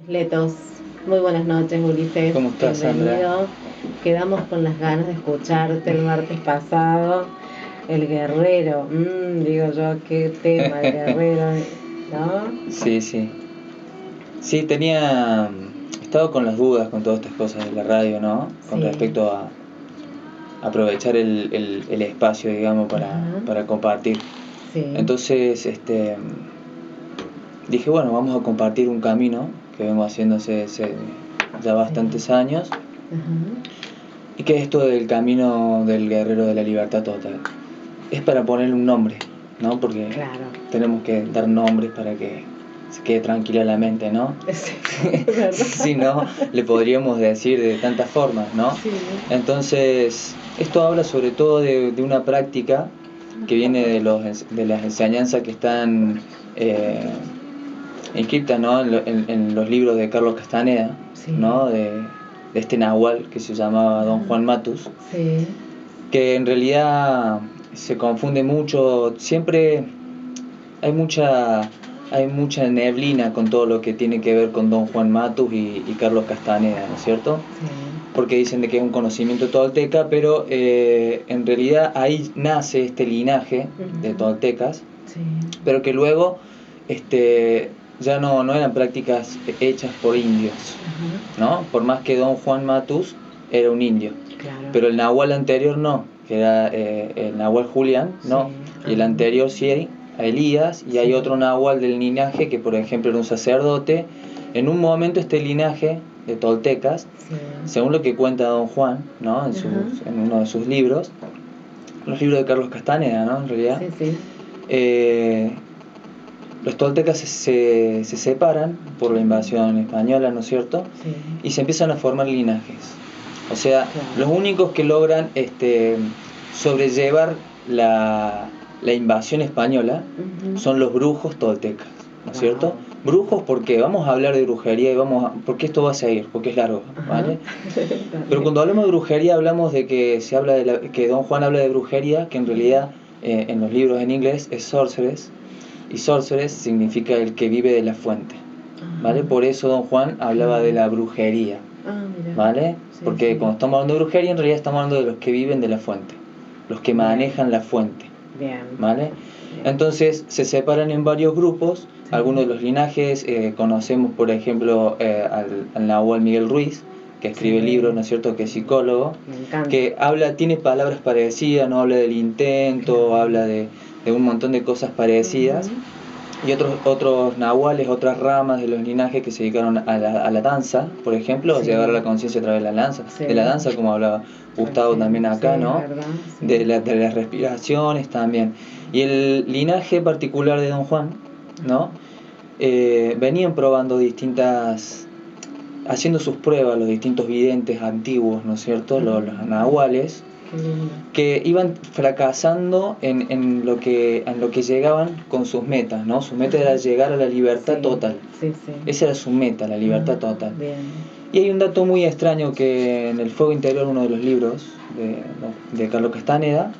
Letos, muy buenas noches, Ulises. ¿Cómo estás, Sandra? Bienvenido. Quedamos con las ganas de escucharte el martes pasado. El guerrero, digo yo, qué tema el guerrero, ¿no? Sí, sí. Sí, tenía. Estaba con las dudas con todas estas cosas de la radio, ¿no? Con Sí. respecto a aprovechar el espacio, digamos, para compartir. Sí. Entonces, dije, bueno, vamos a compartir un camino que vengo haciendo hace ya bastantes años. Y que es esto del camino del guerrero de la libertad total. Es para ponerle un nombre, ¿no? Porque Claro. tenemos que dar nombres para que se quede tranquila la mente, ¿no? Sí, Si no, le podríamos decir de tantas formas, ¿no? Sí. Entonces, esto habla sobre todo de una práctica que viene de las enseñanzas que están inscritas, ¿no? en los libros de Carlos Castaneda, Sí. ¿no? De este nahual que se llamaba Don Juan Matus, Sí. que en realidad se confunde mucho, siempre hay mucha neblina con todo lo que tiene que ver con Don Juan Matus y Carlos Castaneda, ¿no es cierto? Sí. Porque dicen de que es un conocimiento tolteca, pero en realidad ahí nace este linaje de toltecas, Sí. pero que luego ya no eran prácticas hechas por indios, ¿no? Por más que Don Juan Matus era un indio, Claro. pero el nahual anterior no, que era el nahual Julián, no, Sí. y el anterior sí hay a Elías, y hay Sí. otro nahual del linaje que por ejemplo era un sacerdote. En un momento este linaje de toltecas, Sí. según lo que cuenta Don Juan, ¿no? en uno de sus libros, los libros de Carlos Castaneda, ¿no? En realidad, Sí. los toltecas se separan por la invasión española, ¿no es cierto? Sí. Y se empiezan a formar linajes. O sea, Claro. los únicos que logran sobrellevar la invasión española son los brujos toltecas, ¿no es cierto? Brujos porque vamos a hablar de brujería y porque esto va a seguir, porque es largo, ¿vale? Pero cuando hablamos de brujería hablamos de que se habla que Don Juan habla de brujería, que en realidad en los libros en inglés es sorceress, y sorceress significa el que vive de la fuente, ¿vale? Por eso Don Juan hablaba de la brujería, ¿vale? Porque cuando estamos hablando de brujería en realidad estamos hablando de los que viven de la fuente, los que manejan la fuente, ¿vale? Entonces se separan en varios grupos. Algunos de los linajes conocemos, por ejemplo, al nahual Miguel Ruiz, que escribe libros, ¿no es cierto?, que es psicólogo, que tiene palabras parecidas, no habla del intento, habla de un montón de cosas parecidas. Y otros nahuales, otras ramas de los linajes que se dedicaron a la danza, por ejemplo, llegar a la conciencia a través de la danza, como hablaba Gustavo también acá, ¿no? De las respiraciones también. Y el linaje particular de Don Juan, ¿no? Venían probando haciendo sus pruebas los distintos videntes antiguos, ¿no es cierto?, los nahuales, que iban fracasando en lo que llegaban con sus metas, ¿no? Su meta era llegar a la libertad total. Esa era su meta, la libertad total. Y hay un dato muy extraño que en El Fuego Interior, uno de los libros de Carlos Castaneda,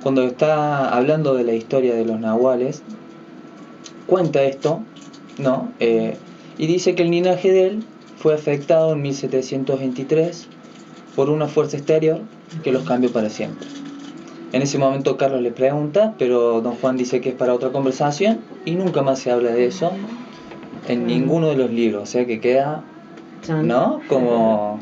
cuando está hablando de la historia de los nahuales, cuenta esto, ¿no? Y dice que el linaje de él fue afectado en 1723 por una fuerza exterior que los cambió para siempre. En ese momento Carlos le pregunta, pero Don Juan dice que es para otra conversación y nunca más se habla de eso en ninguno de los libros, o sea que queda, ¿no? Como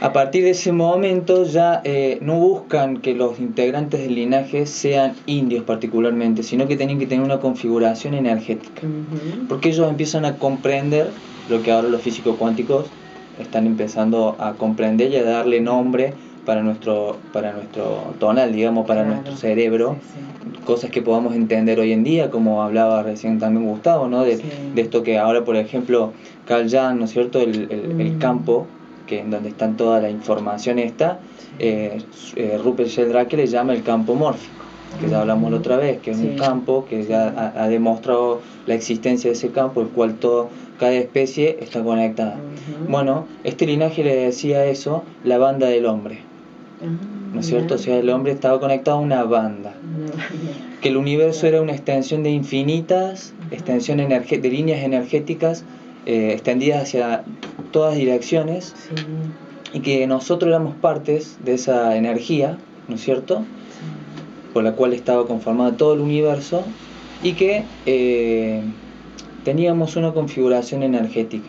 a partir de ese momento ya no buscan que los integrantes del linaje sean indios particularmente, sino que tienen que tener una configuración energética, porque ellos empiezan a comprender lo que ahora los físicos cuánticos están empezando a comprender y a darle nombre para nuestro tonal, digamos, para nuestro cerebro, cosas que podamos entender hoy en día, como hablaba recién también Gustavo, ¿no? De esto que ahora, por ejemplo, Carl Jung, ¿no es cierto?, el campo, que en donde está toda la información Rupert Sheldrake le llama el campo mórfico, que ya hablamos la otra vez, que es un campo que ya ha demostrado la existencia de ese campo, el cual cada especie está conectada. Bueno, este linaje le decía eso, la banda del hombre, ¿no es cierto? O sea, el hombre estaba conectado a una banda, que el universo era una extensión de infinitas extensiones de líneas energéticas extendidas hacia todas direcciones, Sí. y que nosotros éramos partes de esa energía, ¿no es cierto?, Sí. por la cual estaba conformado todo el universo, y que teníamos una configuración energética,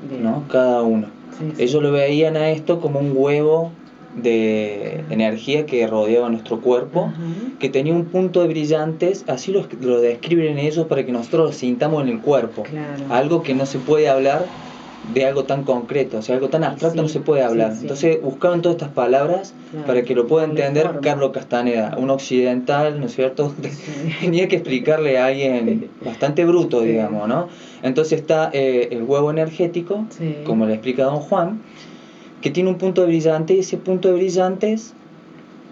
Bien. ¿no?, cada uno. Sí, sí. Ellos lo veían a esto como un huevo de energía que rodeaba nuestro cuerpo, Ajá. que tenía un punto de brillantes, así lo describen ellos para que nosotros lo sintamos en el cuerpo. Claro. Algo que no se puede hablar de algo tan concreto, o sea, algo tan abstracto Sí, no se puede hablar. sí, sí. Entonces buscaban todas estas palabras Claro, para que lo pueda darle entender forma. Carlos Castaneda, un occidental, ¿no es cierto? Sí. Tenía que explicarle a alguien bastante bruto, Sí. digamos, ¿no? Entonces está el huevo energético, Sí. como le explica don Juan, que tiene un punto de brillante, y ese punto de brillantes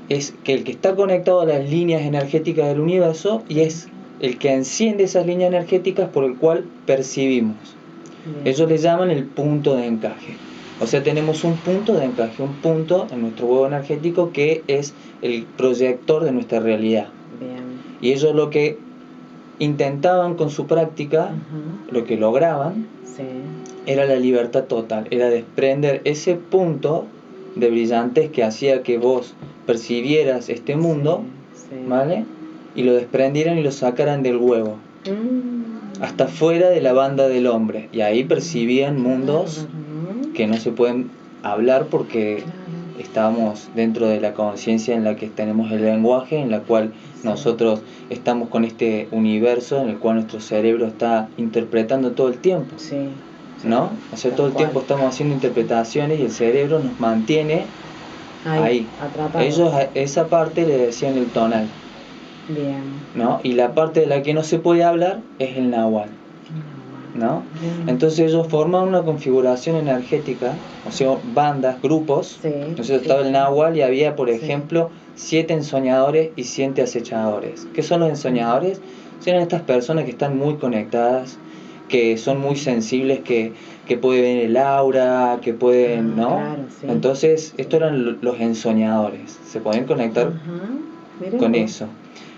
es que el que está conectado a las líneas energéticas del universo, y es el que enciende esas líneas energéticas por el cual percibimos. Bien. Ellos le llaman el punto de encaje. O sea, tenemos un punto de encaje, un punto en nuestro huevo energético que es el proyector de nuestra realidad. Bien. Y ellos lo que intentaban con su práctica, Ajá. lo que lograban, Sí. era la libertad total, era desprender ese punto de brillantes que hacía que vos percibieras este mundo, Sí, sí. ¿vale? Y lo desprendieran y lo sacaran del huevo, hasta fuera de la banda del hombre. Y ahí percibían mundos Bárbaro, ¿no? que no se pueden hablar porque Claro. estamos dentro de la conciencia en la que tenemos el lenguaje, en la cual Sí. nosotros estamos con este universo en el cual nuestro cerebro está interpretando todo el tiempo, Sí. Sí. ¿no? O sea, Tal todo el tiempo cual. estamos haciendo interpretaciones y el cerebro nos mantiene ahí. Atrapados. Ellos a esa parte le decían el tonal, Bien. ¿no? Y la parte de la que no se puede hablar es el nahual, ¿no? Bien. Entonces ellos forman una configuración energética, o sea, bandas, grupos. Sí, Entonces estaba sí, el sí. nahual y había, por Sí. ejemplo, 7 ensoñadores y 7 acechadores. ¿Qué son los ensoñadores? Son estas personas que están muy conectadas, que son muy sensibles, que pueden ver el aura, que pueden, ¿no? Claro, sí. Entonces, Sí. estos eran los ensoñadores, se podían conectar Ajá. Mira con vos. eso.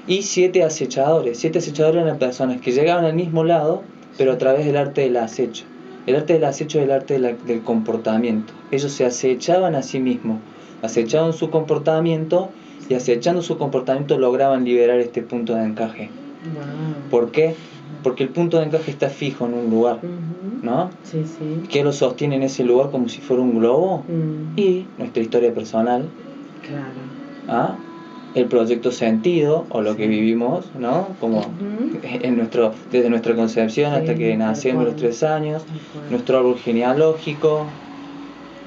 Y 7 acechadores. 7 acechadores eran personas que llegaban al mismo lado, pero a través del arte del acecho. El arte del acecho es el arte del comportamiento. Ellos se acechaban a sí mismos, acechaban su comportamiento, y acechando su comportamiento lograban liberar este punto de encaje. Wow. ¿Por qué? Porque el punto de encaje está fijo en un lugar, ¿no? Sí, sí. ¿Qué lo sostiene en ese lugar como si fuera un globo? Mm. Y nuestra historia personal, Claro. ¿ah? El proyecto sentido, o lo Sí. que vivimos, ¿no? Como desde nuestra concepción Sí, hasta que tal nacemos a los cual. 3 años, Tal cual. nuestro árbol genealógico,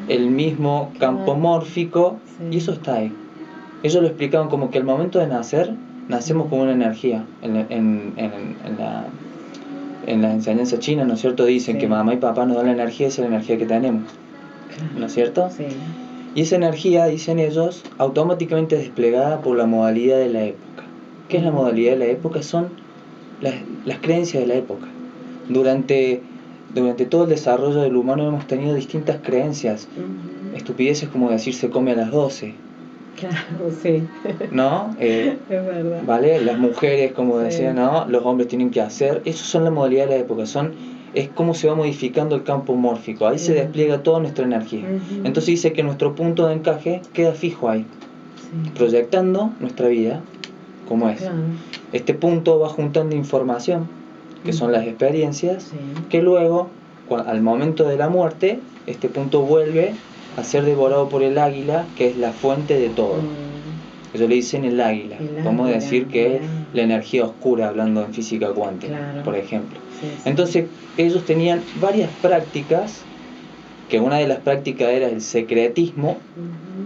el mismo campo Claro. mórfico, Sí. y eso está ahí. Ellos lo explicaban como que al momento de nacer, nacemos Sí. como una energía. En la enseñanza china, ¿no es cierto? Dicen Sí. que mamá y papá nos dan la energía, esa es la energía que tenemos, Claro. ¿no es cierto? Sí. Y esa energía, dicen ellos, automáticamente es desplegada por la modalidad de la época. ¿Qué es la modalidad de la época? Son las creencias de la época. Durante todo el desarrollo del humano hemos tenido distintas creencias. Estupideces como decir se come a las 12. Claro, sí. ¿No? Es verdad. ¿Vale? Las mujeres, como Sí. decían, ¿no? Los hombres tienen que hacer. Esas son la modalidad de la época. Es como se va modificando el campo mórfico. Ahí se despliega toda nuestra energía. Entonces dice que nuestro punto de encaje queda fijo ahí, Sí. proyectando nuestra vida como es. Claro. Este punto va juntando información, que son las experiencias, Sí. que luego, al momento de la muerte, este punto vuelve a ser devorado por el águila, que es la fuente de todo. Ellos le dicen el águila. Podemos decir que es la energía oscura, hablando en física cuántica, Claro. por ejemplo. Sí, sí. Entonces, ellos tenían varias prácticas, que una de las prácticas era el secretismo.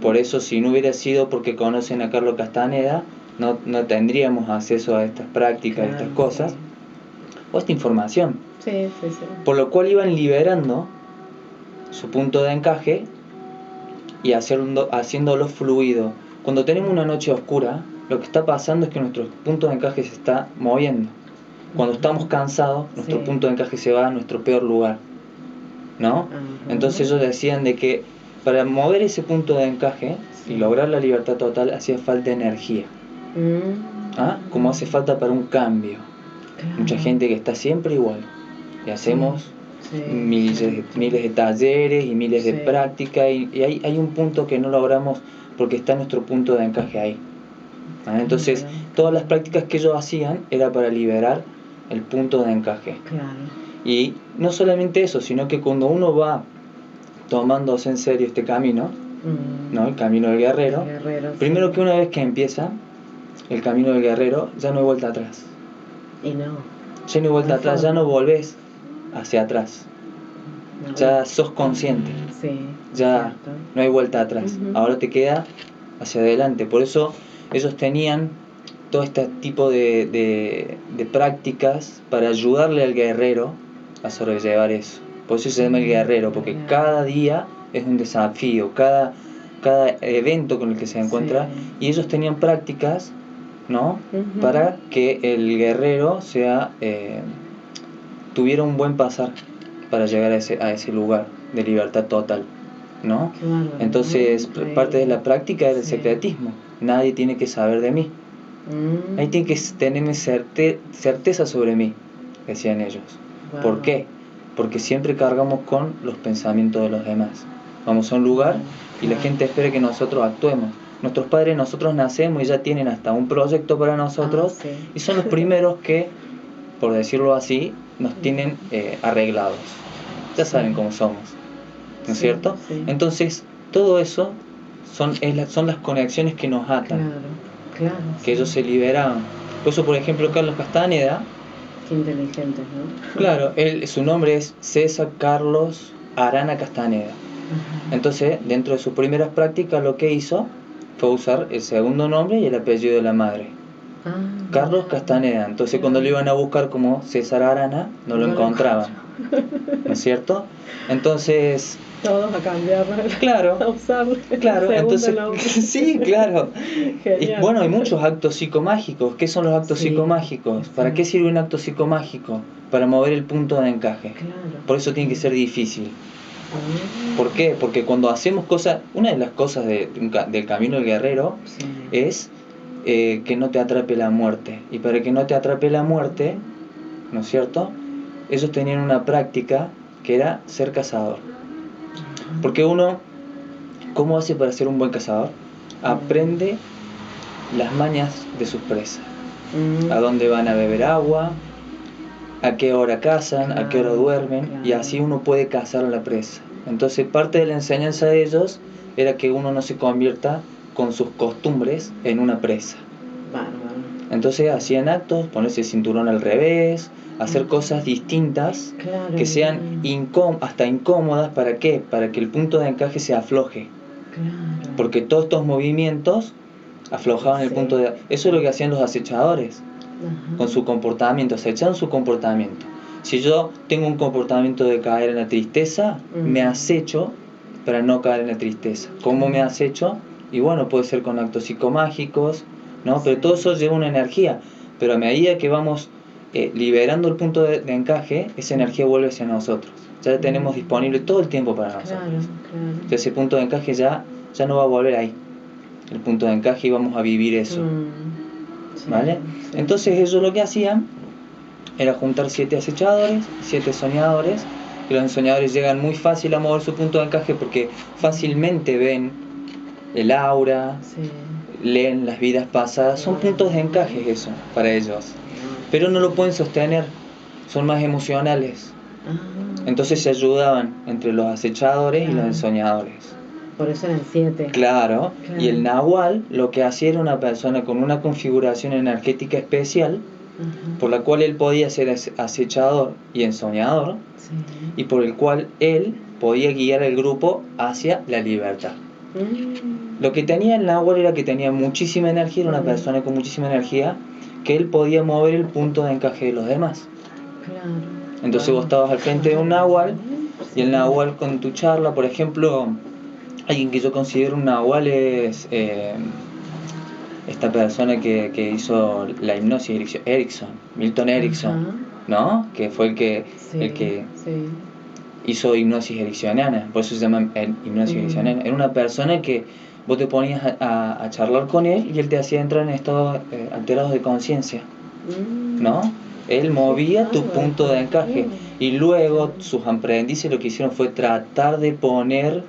Por eso, si no hubiera sido porque conocen a Carlos Castaneda, no tendríamos acceso a estas prácticas, a estas cosas, Sí. o esta información. Sí, sí, sí. Por lo cual iban liberando su punto de encaje y haciéndolo fluido. Cuando tenemos una noche oscura, lo que está pasando es que nuestro punto de encaje se está moviendo. Cuando estamos cansados, nuestro punto de encaje se va a nuestro peor lugar, ¿no? Entonces ellos decían de que para mover ese punto de encaje y lograr la libertad total hacía falta energía, como hace falta para un cambio. Mucha gente que está siempre igual, y hacemos miles de talleres y miles de prácticas, y hay un punto que no logramos porque está nuestro punto de encaje ahí. ¿Vale? Entonces, todas las prácticas que ellos hacían era para liberar el punto de encaje. Y no solamente eso, sino que cuando uno va tomándose en serio este camino, ¿no? El camino del guerrero, primero que una vez que empieza el camino del guerrero, ya no hay vuelta atrás. Ya no hay vuelta atrás, ya no volvés hacia atrás. Ya sos consciente. Ya no hay vuelta atrás. Ahora te queda hacia adelante. Por eso ellos tenían todo este tipo de prácticas para ayudarle al guerrero a sobrellevar eso. Por eso se llama el guerrero, porque cada día es un desafío, cada evento con el que se encuentra, y ellos tenían prácticas, ¿no? Para que el guerrero tuviera un buen pasar para llegar a ese lugar de libertad total, ¿no? Entonces, parte de la práctica era el secretismo. Nadie tiene que saber de mí. Nadie tiene que tenerme certeza sobre mí, decían ellos. ¿Por qué? Porque siempre cargamos con los pensamientos de los demás. Vamos a un lugar y la gente espera que nosotros actuemos. Nuestros padres, nosotros nacemos y ya tienen hasta un proyecto para nosotros, y son los primeros que, por decirlo así, nos tienen arreglados. Ya saben cómo somos, ¿no es cierto? Entonces, todo eso son las conexiones que nos atan, que ellos se liberaban. Por eso, por ejemplo, Carlos Castaneda, qué inteligentes, ¿no? Claro, su nombre es César Carlos Arana Castaneda. Entonces, dentro de sus primeras prácticas, lo que hizo fue usar el segundo nombre y el apellido de la madre. Carlos Castaneda. Entonces, cuando lo iban a buscar como César Arana, no lo encontraban. ¿No es cierto? Entonces, todos a cambiar, claro, a usarlo. Claro, entonces, sí, claro. Y, bueno, hay muchos actos psicomágicos. ¿Qué son los actos psicomágicos? ¿Para qué sirve un acto psicomágico? Para mover el punto de encaje. Por eso tiene que ser difícil. ¿Por qué? Porque cuando hacemos cosas, una de las cosas del camino del guerrero es que no te atrape la muerte. Y para que no te atrape la muerte, ¿no es cierto? Ellos tenían una práctica que era ser cazador. Porque uno, ¿cómo hace para ser un buen cazador? Aprende las mañas de sus presas. A dónde van a beber agua, a qué hora cazan, a qué hora duermen, y así uno puede cazar a la presa. Entonces, parte de la enseñanza de ellos era que uno no se convierta con sus costumbres en una presa. Entonces hacían actos, ponerse el cinturón al revés, hacer cosas distintas que sean hasta incómodas. ¿Para qué? Para que el punto de encaje se afloje. Porque todos estos movimientos aflojaban el punto de... Eso es lo que hacían los acechadores con su comportamiento, acechaban su comportamiento. Si yo tengo un comportamiento de caer en la tristeza, me acecho para no caer en la tristeza. ¿Cómo me acecho? Y bueno, puede ser con actos psicomágicos, ¿no? Pero todo eso lleva una energía. Pero a medida que vamos liberando el punto de encaje, esa energía vuelve hacia nosotros. Ya la tenemos disponible todo el tiempo para nosotros. Entonces, ese punto de encaje ya no va a volver ahí. El punto de encaje, y vamos a vivir eso. ¿Vale? Entonces ellos lo que hacían era juntar 7 acechadores, 7 soñadores, y los soñadores llegan muy fácil a mover su punto de encaje porque fácilmente ven el aura, leen las vidas pasadas. Son puntos de encaje eso para ellos, pero no lo pueden sostener, son más emocionales. Entonces se ayudaban entre los acechadores y los ensoñadores. Por eso eran 7. Claro, y el Nahual lo que hacía era una persona con una configuración energética especial, por la cual él podía ser acechador y ensoñador, y por el cual él podía guiar al grupo hacia la libertad. Lo que tenía el Nahual era que tenía muchísima energía, era una persona con muchísima energía, que él podía mover el punto de encaje de los demás. Entonces vos estabas al frente de un Nahual, y el Nahual con tu charla, por ejemplo, alguien que yo considero un Nahual es esta persona que hizo la hipnosis Erickson, Milton Erickson, ¿no? Que fue el que hizo hipnosis ericksoniana, por eso se llama hipnosis ericksoniana. Era una persona que vos te ponías a charlar con él y él te hacía entrar en estados alterados de conciencia, ¿no? Él movía tu Claro, punto de encaje. claro. Y luego sus aprendices lo que hicieron fue tratar de poner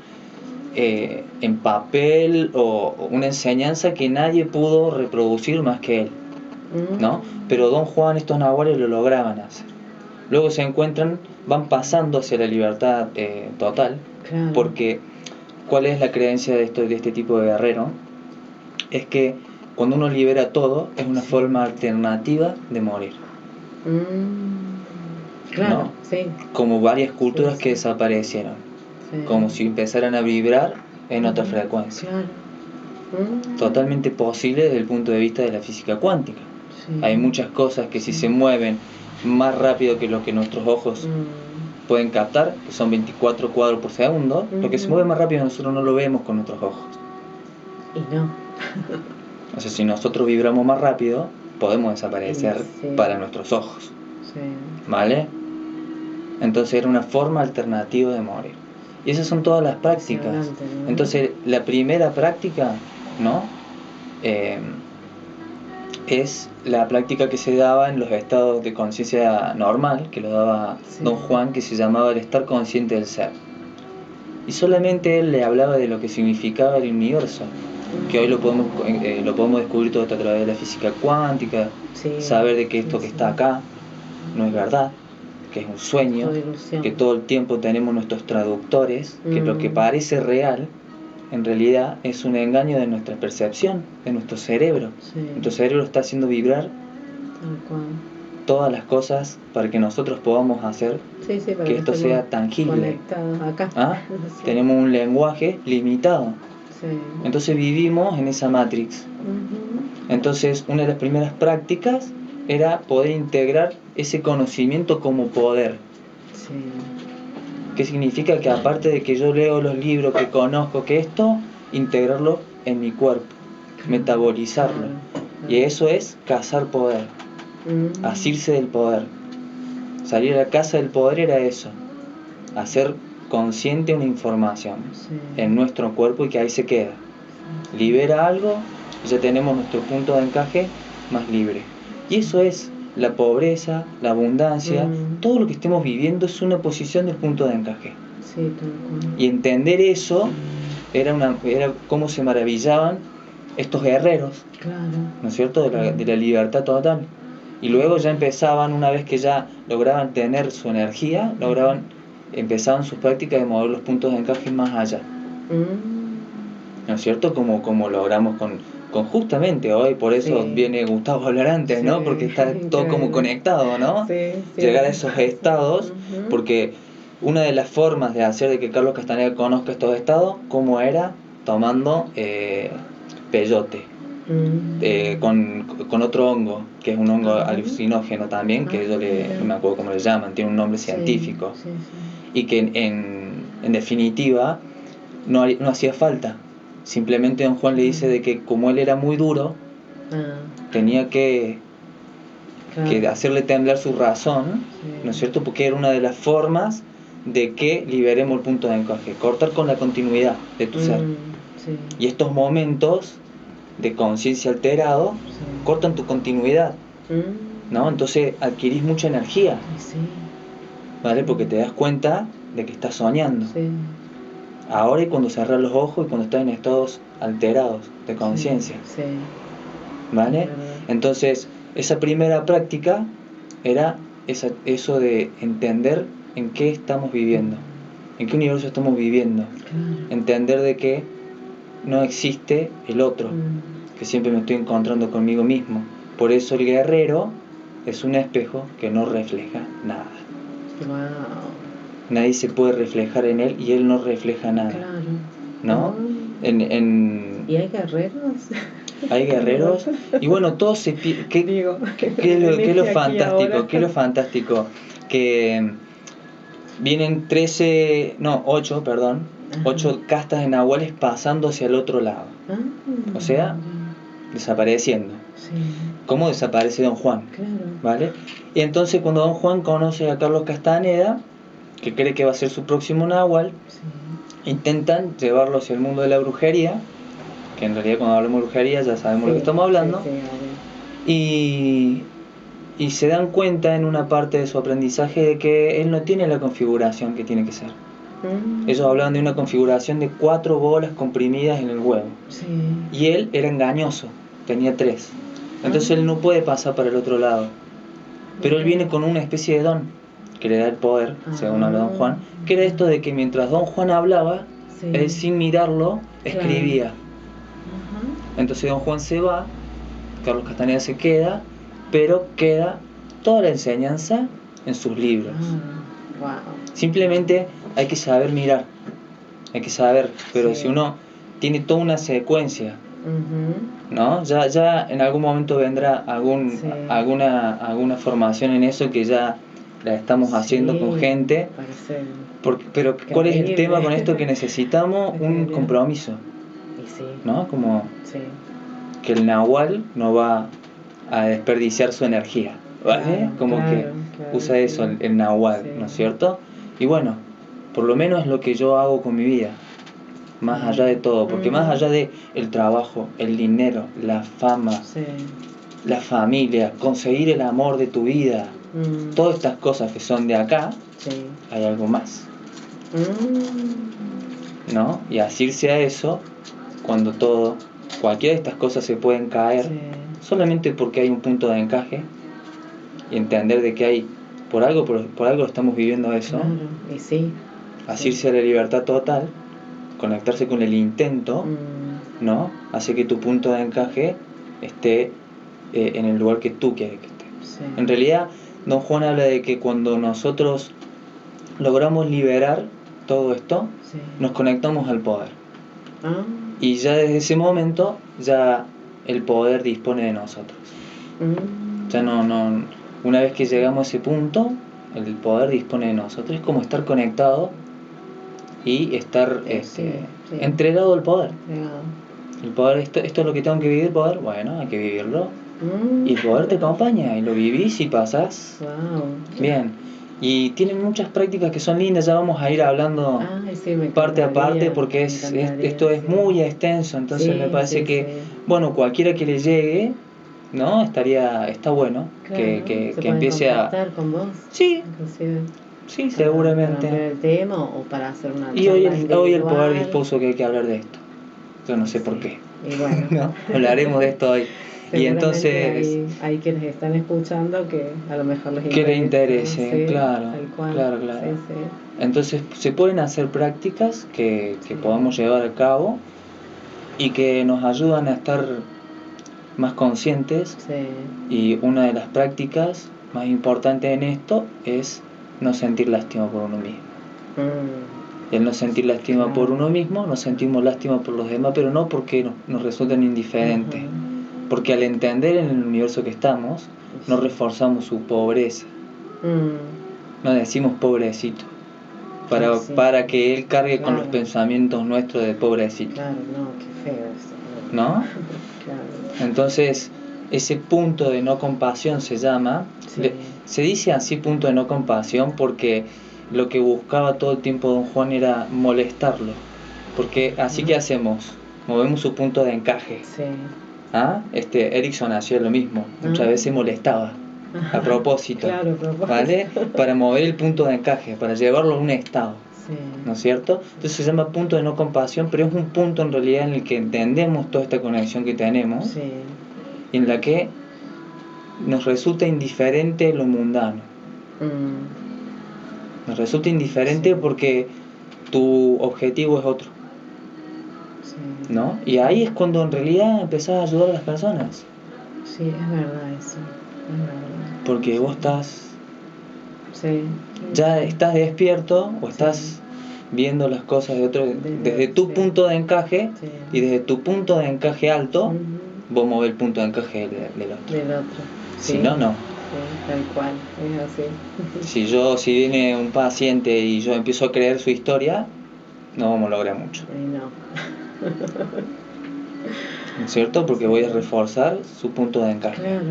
en papel o una enseñanza que nadie pudo reproducir más que él, ¿no? Pero Don Juan, estos nahuales lo lograban hacer. Luego se encuentran, van pasando hacia la libertad total, Claro. porque ¿cuál es la creencia de este tipo de guerrero? Es que cuando uno libera todo, es una forma alternativa de morir. Claro, ¿no? sí. Como varias culturas Sí, sí. que desaparecieron, Sí. como si empezaran a vibrar en otra frecuencia. Claro. Totalmente posible desde el punto de vista de la física cuántica. Sí. Hay muchas cosas que si se mueven más rápido que lo que nuestros ojos pueden captar, que son 24 cuadros por segundo, lo que se mueve más rápido nosotros no lo vemos con nuestros ojos. Y no. O sea, si nosotros vibramos más rápido, podemos desaparecer para nuestros ojos. Sí. ¿Vale? Entonces era una forma alternativa de morir. Y esas son todas las prácticas. ¿No? Entonces la primera práctica, ¿no? Es la práctica que se daba en los estados de conciencia normal, que lo daba Don Juan, que se llamaba el estar consciente del ser. Y solamente él le hablaba de lo que significaba el universo, que hoy lo podemos descubrir todo esto a través de la física cuántica, saber de que esto que está acá no es verdad, que es un sueño, que todo el tiempo tenemos nuestros traductores, que lo que parece real en realidad es un engaño de nuestra percepción, de nuestro cerebro. Nuestro cerebro está haciendo vibrar todas las cosas para que nosotros podamos hacer que esto sea tangible. Acá. Tenemos un lenguaje limitado. Entonces vivimos en esa matrix. Entonces una de las primeras prácticas era poder integrar ese conocimiento como poder. ¿Qué significa? Que aparte de que yo leo los libros, que conozco, que esto, integrarlo en mi cuerpo, metabolizarlo. Y eso es cazar poder, asirse del poder. Salir a la caza del poder era eso, hacer consciente una información en nuestro cuerpo y que ahí se queda. Libera algo y ya tenemos nuestro punto de encaje más libre. Y eso es la pobreza, la abundancia, todo lo que estemos viviendo es una posición del punto de encaje. Y entender eso era cómo se maravillaban estos guerreros, ¿no es cierto?, de la libertad total. Y luego ya empezaban, una vez que ya lograban tener su energía, empezaban sus prácticas de mover los puntos de encaje más allá. ¿No es cierto? Como logramos con justamente hoy, por eso viene Gustavo a hablar antes, ¿no? Porque está todo como conectado, ¿no? Llegar a esos estados, porque una de las formas de hacer de que Carlos Castaneda conozca estos estados, ¿cómo era? Tomando peyote, con otro hongo, que es un hongo alucinógeno también, que yo no me acuerdo cómo le llaman, tiene un nombre científico, y que en definitiva no hacía falta. Simplemente Don Juan le dice de que como él era muy duro, tenía que hacerle temblar su razón, ¿no es cierto? Porque era una de las formas de que liberemos el punto de encaje, cortar con la continuidad de tu ser. Y estos momentos de conciencia alterado cortan tu continuidad, ¿no? Entonces adquirís mucha energía, ¿vale? Porque te das cuenta de que estás soñando. Ahora y cuando cerrás los ojos y cuando estás en estados alterados de conciencia, ¿vale? Entonces esa primera práctica era eso de entender en qué estamos viviendo, en qué universo estamos viviendo, entender de que no existe el otro, que siempre me estoy encontrando conmigo mismo. Por eso el guerrero es un espejo que no refleja nada. Nadie se puede reflejar en él y él no refleja nada, ¿no? ¿Y hay guerreros? Hay guerreros y bueno, todos se ¿qué es lo fantástico? ¿Qué es lo fantástico? Que vienen 8 castas de nahuales pasando hacia el otro lado, o sea, desapareciendo. ¿Cómo desaparece Don Juan? ¿Vale? Y entonces cuando Don Juan conoce a Carlos Castaneda, que cree que va a ser su próximo nahual, intentan llevarlo hacia el mundo de la brujería, que en realidad cuando hablamos de brujería ya sabemos lo que estamos hablando, y y se dan cuenta en una parte de su aprendizaje de que él no tiene la configuración que tiene que ser. Ellos hablaban de una configuración de 4 bolas comprimidas en el huevo. Sí. Y él era engañoso, tenía 3. Entonces él no puede pasar para el otro lado. Pero él viene con una especie de don que le da el poder, según habla Don Juan, que era esto de que mientras Don Juan hablaba, Sí. él sin mirarlo escribía. Ajá. Entonces Don Juan se va, Carlos Castaneda se queda, pero queda toda la enseñanza en sus libros. Wow. Simplemente hay que saber mirar, hay que saber, pero Sí. si uno tiene toda una secuencia, Ujú. ¿no? Ya en algún momento vendrá Sí. alguna formación en eso que ya la estamos haciendo Sí, con gente. parece Pero ¿cuál es el increíble. tema con esto? Que necesitamos Es un genial. compromiso, Y sí. ¿no? Como Sí. que el nahual no va a desperdiciar su energía, ¿vale? Claro, Como que claro, usa eso sí. el nahual, Sí. ¿no es cierto? Y bueno, por lo menos es lo que yo hago con mi vida, más allá de todo, porque más allá de el trabajo, el dinero, la fama, Sí. la familia, conseguir el amor de tu vida, todas estas cosas que son de acá, Sí. hay algo más, ¿no? Y asirse a eso cuando cualquiera de estas cosas se pueden caer, Sí. solamente porque hay un punto de encaje y entender de que hay, por algo estamos viviendo eso, Claro, y sí. asirse a la libertad total, conectarse con el intento, ¿no? Hace que tu punto de encaje esté en el lugar que tú quieres que esté. Sí. En realidad, Don Juan habla de que cuando nosotros logramos liberar todo esto, Sí. nos conectamos al poder. Ah. Y ya desde ese momento, ya el poder dispone de nosotros. Ya no, una vez que llegamos a ese punto, el poder dispone de nosotros. Es como estar conectado y estar Sí. entregado al poder. Llegado. El poder, esto es lo que tengo que vivir, poder, bueno, hay que vivirlo. Y el poder te acompaña y lo vivís y pasás. Wow. Bien. Y tienen muchas prácticas que son lindas, ya vamos a ir hablando Sí, parte a parte porque esto es sí. muy extenso, entonces Sí, me parece sí, que, sí. bueno, cualquiera que le llegue, ¿no? Está bueno Claro, que se pueden empiece a... contactar con vos. Sí, Inclusive sí, para seguramente. ampliar el tema o para hacer una Y charla hoy el poder individual. dispuso que hay que hablar de esto. Yo no sé por Sí. qué. Y bueno, ¿No? Hablaremos de esto hoy. Y seguramente entonces, hay quienes están escuchando que a lo mejor les que le interesa. interese, Sí, claro, tal cual. claro. Sí, sí. Entonces se pueden hacer prácticas que Sí. podamos llevar a cabo y que nos ayudan a estar más conscientes. Sí. Y una de las prácticas más importantes en esto es no sentir lástima por uno mismo. Y al no sentir lástima por uno mismo, nos sentimos lástima por los demás, pero no porque nos resulten indiferentes. Porque al entender en el universo que estamos, no reforzamos su pobreza. No decimos pobrecito, para que él cargue con los pensamientos nuestros de pobrecito. Claro, no, qué feo eso. ¿No? Claro. Entonces, ese punto de no compasión se llama, Sí. se dice así punto de no compasión porque lo que buscaba todo el tiempo Don Juan era molestarlo. Porque así que hacemos, movemos su punto de encaje. Sí. Erickson hacía lo mismo, muchas veces molestaba a propósito, Claro, a propósito. ¿vale? Para mover el punto de encaje, para llevarlo a un estado. Sí. ¿No es cierto? Entonces se llama punto de no compasión, pero es un punto en realidad en el que entendemos toda esta conexión que tenemos, Sí. en la que nos resulta indiferente lo mundano. Nos resulta indiferente porque tu objetivo es otro. Sí. ¿No? Y ahí es cuando en realidad empezás a ayudar a las personas. Sí, es verdad eso. Es verdad. Porque vos estás... Sí. Ya estás despierto o estás viendo las cosas de otro, desde tu punto de encaje, y desde tu punto de encaje alto, vos movés el punto de encaje del otro. Si no, no. Sí, tal cual, es así. Si viene un paciente y yo empiezo a creer su historia, no vamos a lograr mucho. No. ¿No es cierto? Porque voy a reforzar su punto de encaje. Claro.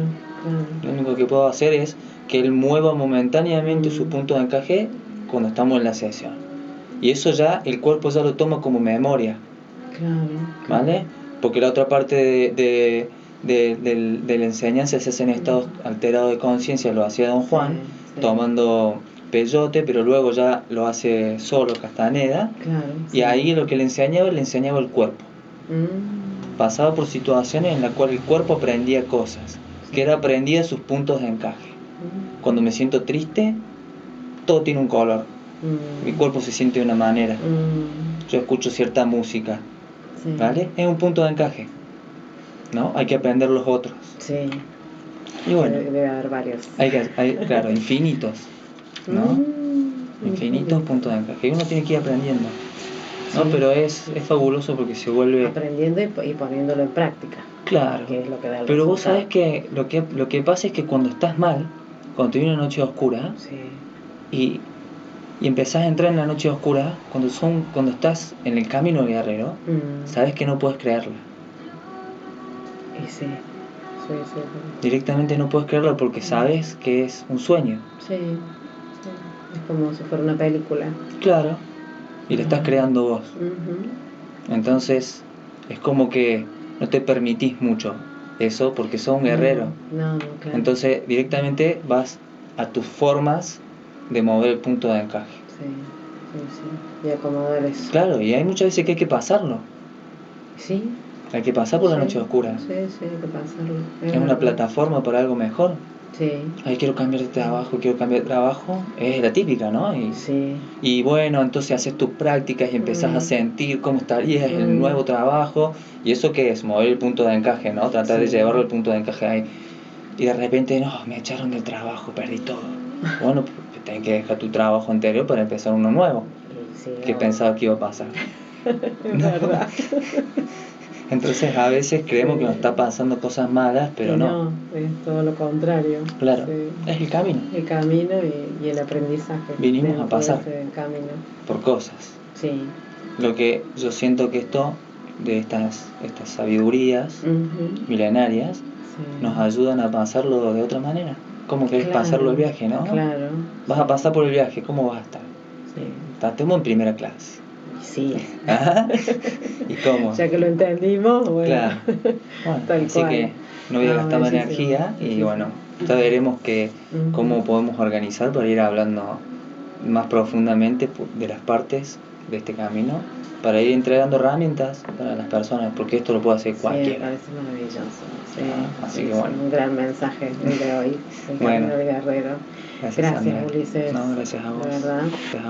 Lo único que puedo hacer es que él mueva momentáneamente su punto de encaje cuando estamos en la sesión. Y eso ya, el cuerpo ya lo toma como memoria. Claro. ¿Vale? Porque la otra parte de la enseñanza se hace en estados alterados de conciencia, lo hacía Don Juan, sí. tomando peyote, pero luego ya lo hace solo Castaneda, Claro, y ahí lo que le enseñaba el cuerpo. Pasaba por situaciones en las cuales el cuerpo aprendía cosas, que era aprendía sus puntos de encaje. Cuando me siento triste, todo tiene un color. Mi cuerpo se siente de una manera. Yo escucho cierta música, sí. ¿vale? Es un punto de encaje, ¿no? Hay que aprender los otros. Sí. Y bueno, debe haber varios. Hay, claro, infinitos, ¿no? Infinitos puntos de encaje. Y uno tiene que ir aprendiendo, ¿no? Sí. Pero es fabuloso porque se vuelve... Aprendiendo y poniéndolo en práctica. Claro. Que es lo que da el pero resultado. vos sabés que lo que pasa es que cuando estás mal, cuando te viene una noche oscura, sí. y empezás a entrar en la noche oscura, cuando estás en el camino del guerrero, sabes que no puedes creerla. Y sí. Directamente no puedes creerla porque sabes que es un sueño. Sí. Es como si fuera una película. Claro. Y la estás creando vos. Entonces es como que no te permitís mucho eso porque sos un guerrero. No, claro. Entonces directamente vas a tus formas de mover el punto de encaje. Sí. Y acomodar eso. Claro, y hay muchas veces que hay que pasarlo. Sí. Hay que pasar por la noche oscura. Sí, hay que pasarlo. Es una plataforma para algo mejor. Sí. Ay, quiero cambiar de trabajo, es la típica, ¿no? Y bueno, entonces haces tus prácticas y empezás a sentir cómo estarías en el nuevo trabajo. ¿Y eso qué es? Mover el punto de encaje, ¿no? Tratar de llevarlo al punto de encaje ahí. Y de repente, no, me echaron del trabajo, perdí todo. Bueno, tenés que dejar tu trabajo anterior para empezar uno nuevo. ¿Qué pensaba que iba a pasar? Es verdad. Entonces a veces creemos que nos está pasando cosas malas, pero no. Es todo lo contrario. Claro, es el camino. El camino y el aprendizaje. Vinimos a pasar camino. por cosas. Sí. Lo que yo siento que esto, de estas sabidurías milenarias, nos ayudan a pasarlo de otra manera. ¿Cómo querés pasarlo el viaje, no? Claro. Vas a pasar por el viaje, ¿cómo vas a estar? Estamos en primera clase. Sí. ¿Y cómo? Ya que lo entendimos, bueno. Claro. Bueno, así que no voy a gastar más energía y bueno, ya veremos cómo podemos organizar para ir hablando más profundamente de las partes de este camino, para ir entregando herramientas para las personas, porque esto lo puede hacer cualquiera. Sí, me parece maravilloso. Así que bueno. Un gran mensaje el de hoy, el camino del guerrero. Gracias, Ulises. No, gracias a vos. De verdad.